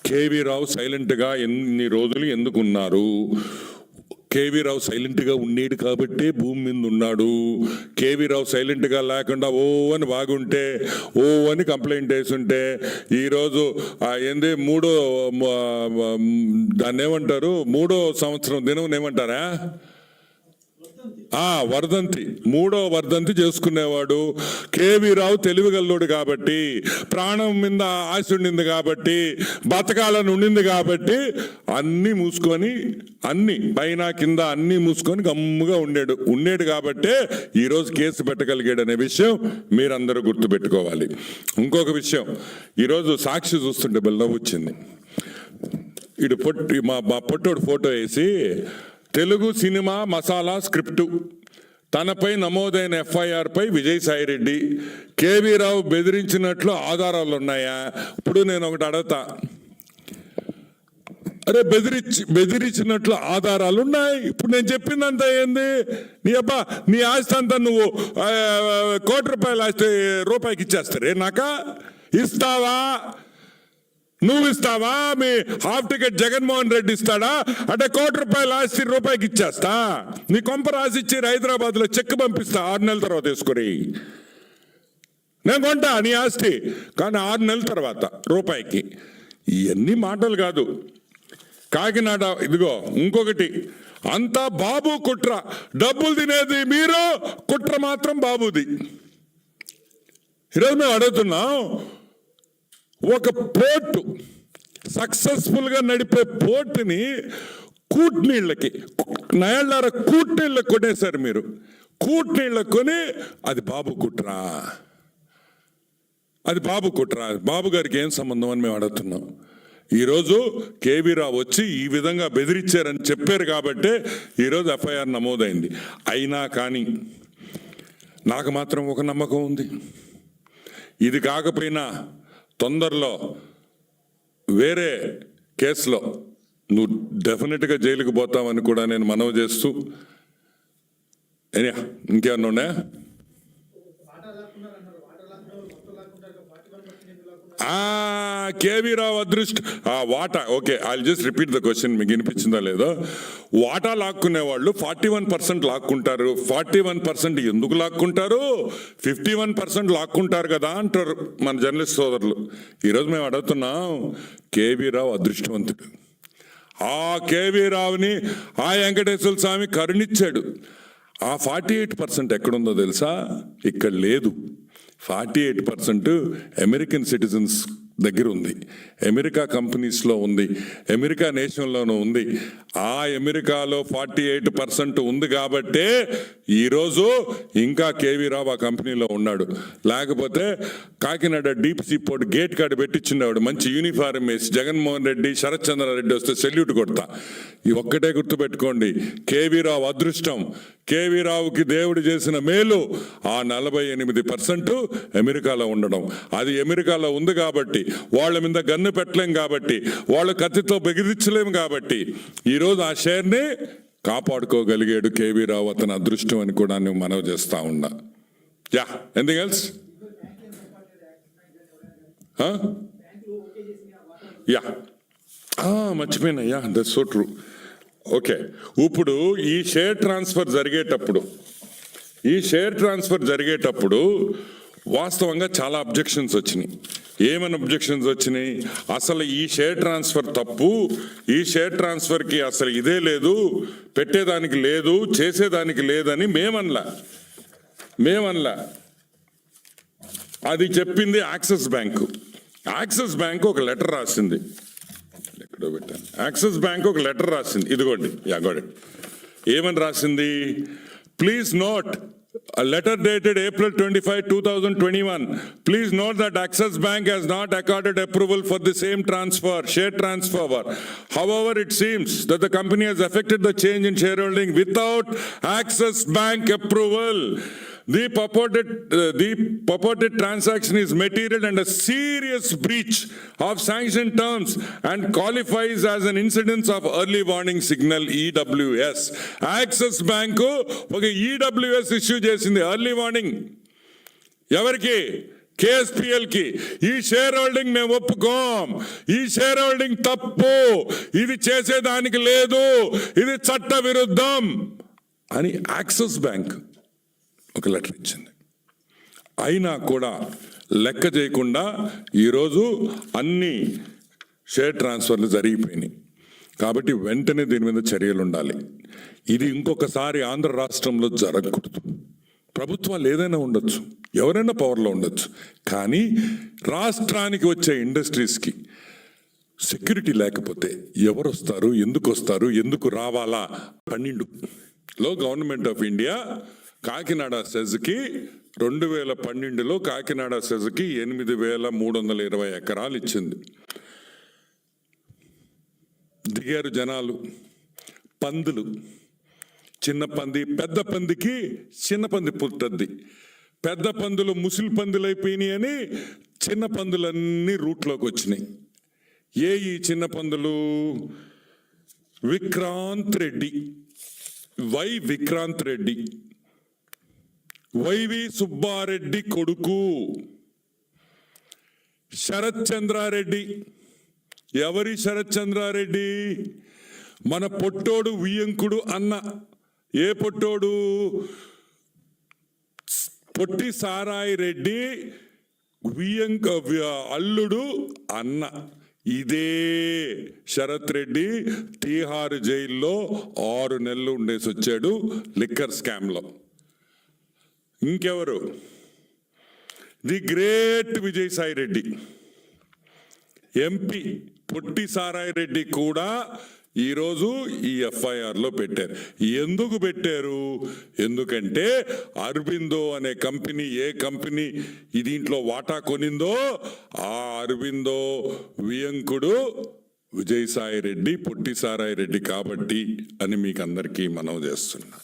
KV రావు సైలెంట్గా ఎన్ని రోజులు ఎందుకున్నారు? కేవీ రావు సైలెంట్గా ఉండేడు కాబట్టి భూమి మీద ఉన్నాడు. కేవీ రావు సైలెంట్గా లేకుండా ఓ అని బాగుంటే ఓ అని కంప్లైంట్ వేసుంటే ఈరోజు ఏంది దాన్ని ఏమంటారు, 3వ సంవత్సరం దినం ఏమంటారా, వర్ధంతి, 3వ వర్ధంతి చేసుకునేవాడు. కేవీ రావు తెలివిగల్లోడు కాబట్టి, ప్రాణం మీద ఆశ ఉండింది కాబట్టి, బతకాలని ఉండింది కాబట్టి అన్నీ మూసుకొని, అన్ని పైన కింద అన్నీ మూసుకొని గమ్ముగా ఉండేడు కాబట్టి ఈరోజు కేసు పెట్టగలిగాడు అనే విషయం మీరందరూ గుర్తుపెట్టుకోవాలి. ఇంకొక విషయం, ఈరోజు సాక్షి చూస్తుంటే నవ్వు వచ్చింది. ఇటు మా పొట్టోడు ఫోటో వేసి తెలుగు సినిమా మసాలా స్క్రిప్టు, తనపై నమోదైన ఎఫ్ఐఆర్ పై విజయసాయిరెడ్డి, కేవీ రావు బెదిరించినట్లు ఆధారాలు ఉన్నాయా? ఇప్పుడు నేను ఒకటి అడగతా, అరే బెదిరించినట్లు ఆధారాలు ఉన్నాయి. ఇప్పుడు నేను చెప్పిందంతా ఏంది? నీ ఆస్తి అంతా నువ్వు ₹1,00,00,000 ఆస్తి రూపాయికి ఇచ్చేస్తారే నాకా? ఇస్తావా? నువ్వు ఇస్తావా? మీ హాఫ్ టికెట్ జగన్మోహన్ రెడ్డి ఇస్తాడా? అంటే ₹1,00,00,000 ఆస్తి రూపాయికి ఇచ్చేస్తా. నీ కొంప రాసిచ్చి హైదరాబాద్లో చెక్ పంపిస్తా, 6 నెలల తర్వాత వేసుకొని నేను కొంటా నీ ఆస్తి, కానీ 6 నెలల తర్వాత రూపాయికి. ఇవన్నీ మాటలు కాదు. కాకినాడ ఇదిగో ఇంకొకటి, అంతా బాబు కుట్ర, డబ్బులు తినేది మీరు, కుట్ర మాత్రం బాబుది. ఈరోజు మేము అడుగుతున్నాం, ఒక పోర్టు సక్సెస్ఫుల్గా నడిపే పోర్టుని కూట్నీళ్ళకి, నయాళ్ళ కూట్నీళ్ళకి కొనేశారు మీరు. కూట్నీళ్ళకి కొని అది బాబు కుట్రా, అది బాబు కుట్రా, బాబు గారికి ఏం సంబంధం అని మేము అడుగుతున్నాం. ఈరోజు కేవీ రావు వచ్చి ఈ విధంగా బెదిరించారని చెప్పారు కాబట్టి ఈరోజు ఎఫ్ఐఆర్ నమోదైంది. అయినా కానీ నాకు మాత్రం ఒక నమ్మకం ఉంది, ఇది కాకపోయినా తొందరలో వేరే కేసులో నువ్వు డెఫినెట్గా జైలుకి పోతావని కూడా నేను మనవి చేస్తూ, ఇంకేమన్నా ఉన్నాయా? కేవీ రావు అదృష్టం వాటా. Okay, I'll just repeat the question, మీకు వినిపించిందా లేదో. వాటా లాక్కునే వాళ్ళు 41% లాక్కుంటారు. 41% ఎందుకు లాక్కుంటారు? 51% లాక్కుంటారు కదా అంటారు మన జర్నలిస్ట్ సోదరులు. ఈరోజు మేము అడుగుతున్నాం, కేవీ రావు అదృష్టవంతుడు. ఆ కేవీ రావుని ఆ వెంకటేశ్వర స్వామి కరుణించాడు. ఆ 48% ఎక్కడుందో తెలుసా? ఇక్కడ లేదు. 48% అమెరికన్ సిటిజన్స్ దగ్గర ఉంది, అమెరికా కంపెనీస్లో ఉంది, అమెరికా నేషన్లోనూ ఉంది. ఆ అమెరికాలో 48% ఉంది కాబట్టే ఈరోజు ఇంకా కేవీ రావు ఆ కంపెనీలో ఉన్నాడు. లేకపోతే Kakinada deep sea port gate కాడ పెట్టించున్నాడు, మంచి యూనిఫారం వేసి జగన్మోహన్ రెడ్డి, శరత్ చంద్రారెడ్డి వస్తే సెల్యూట్ కొడతా. ఈ ఒక్కటే గుర్తుపెట్టుకోండి, కేవీ రావు అదృష్టం, కేవీ రావుకి దేవుడు చేసిన మేలు ఆ 48% అమెరికాలో ఉండడం. అది అమెరికాలో ఉంది కాబట్టి, వాళ్ళ మీద గన్ను పెట్టలేం కాబట్టి, వాళ్ళ కత్తితో బెదిరించలేము కాబట్టి ఈరోజు ఆ షేర్ని కాపాడుకోగలిగాడు కేవీ రావు. అతని అదృష్టం అని కూడా నేను మనవి చేస్తా ఉన్నా. Yeah, anything else? యా, మర్చిపోయినా. Yeah, that's so true. Okay, ఇప్పుడు ఈ షేర్ ట్రాన్స్ఫర్ జరిగేటప్పుడు వాస్తవంగా చాలా అబ్జెక్షన్స్ వచ్చినాయి. ఏమైనా అబ్జెక్షన్స్ వచ్చినాయి? అసలు ఈ షేర్ ట్రాన్స్ఫర్ తప్పు, ఈ షేర్ ట్రాన్స్ఫర్కి అసలు ఇదే లేదు, పెట్టేదానికి లేదు, చేసేదానికి లేదని మేమనలా. అది చెప్పింది యాక్సిస్ బ్యాంకు. యాక్సిస్ బ్యాంకు ఒక లెటర్ రాసింది, ఎక్కడో పెట్టాను. యాక్సిస్ బ్యాంక్ ఒక లెటర్ రాసింది, ఇదిగోండి. ఏమని రాసింది? Please note, a letter dated April 25, 2021. Please note that Axis Bank has not accorded approval for the same share transfer. However, it seems that the company has effected the change in shareholding without Axis Bank approval. The purported transaction is material and a serious breach of sanctioned terms and qualifies as an incidence of early warning signal, EWS. Axis Bank ఒక EWS issue చేసింది, early warning. ఎవరికి? KSPL కి ఈ share holding మేము ఒప్పుకోం, ఈ share holding తప్పు, ఇది చేసేదానికి లేదు, ఇది చట్ట విరుద్ధం అని యాక్సిస్ బ్యాంక్ ఒక లెటర్ ఇచ్చింది. అయినా కూడా లెక్క చేయకుండా ఈరోజు అన్ని షేర్ ట్రాన్స్ఫర్లు జరిగిపోయినాయి. కాబట్టి వెంటనే దీని మీద చర్యలు ఉండాలి. ఇది ఇంకొకసారి ఆంధ్ర రాష్ట్రంలో జరగకూడదు. ప్రభుత్వాలు ఏదైనా ఉండొచ్చు, ఎవరైనా పవర్లో ఉండొచ్చు, కానీ రాష్ట్రానికి వచ్చే ఇండస్ట్రీస్కి సెక్యూరిటీ లేకపోతే ఎవరు వస్తారు, ఎందుకు రావాలా? 12లో గవర్నమెంట్ ఆఫ్ ఇండియా కాకినాడ సెజ్కి 2012లో కాకినాడ సెజ్కి 8,320 ఎకరాలు ఇచ్చింది. దిగారు జనాలు, పందులు, చిన్న పంది, పెద్ద పందికి చిన్న పంది పుట్టద్ది, పెద్ద పందులు ముసిలి పందులు అయిపోయినాయి అని చిన్న పందులన్నీ రూట్లోకి వచ్చినాయి. ఈ చిన్న పందులు? విక్రాంత్ రెడ్డి, విక్రాంత్ రెడ్డి, వైవి సుబ్బారెడ్డి కొడుకు శరత్ చంద్రారెడ్డి. ఎవరి శరత్ చంద్రారెడ్డి? మన పొట్టోడు వియంకుడు అన్న. ఏ పొట్టోడు? పొట్టి సారాయి రెడ్డి అల్లుడు అన్న. ఇదే శరత్ రెడ్డి తీహారు జైల్లో 6 నెలలు ఉండేసి వచ్చాడు లిక్కర్ స్కామ్లో. ఇంకెవరు? The great Vijayasai Reddy, MP. పొట్టి సారాయి రెడ్డి కూడా ఈరోజు ఈ FIRలో పెట్టారు. ఎందుకు పెట్టారు? ఎందుకంటే అరబిందో అనే కంపెనీ, ఏ కంపెనీ దీంట్లో వాటా కొనిందో ఆ అరబిందో వియంకుడు విజయసాయి రెడ్డి, పొట్టి సారాయి రెడ్డి కాబట్టి అని మీకు అందరికీ మనవి చేస్తున్నా.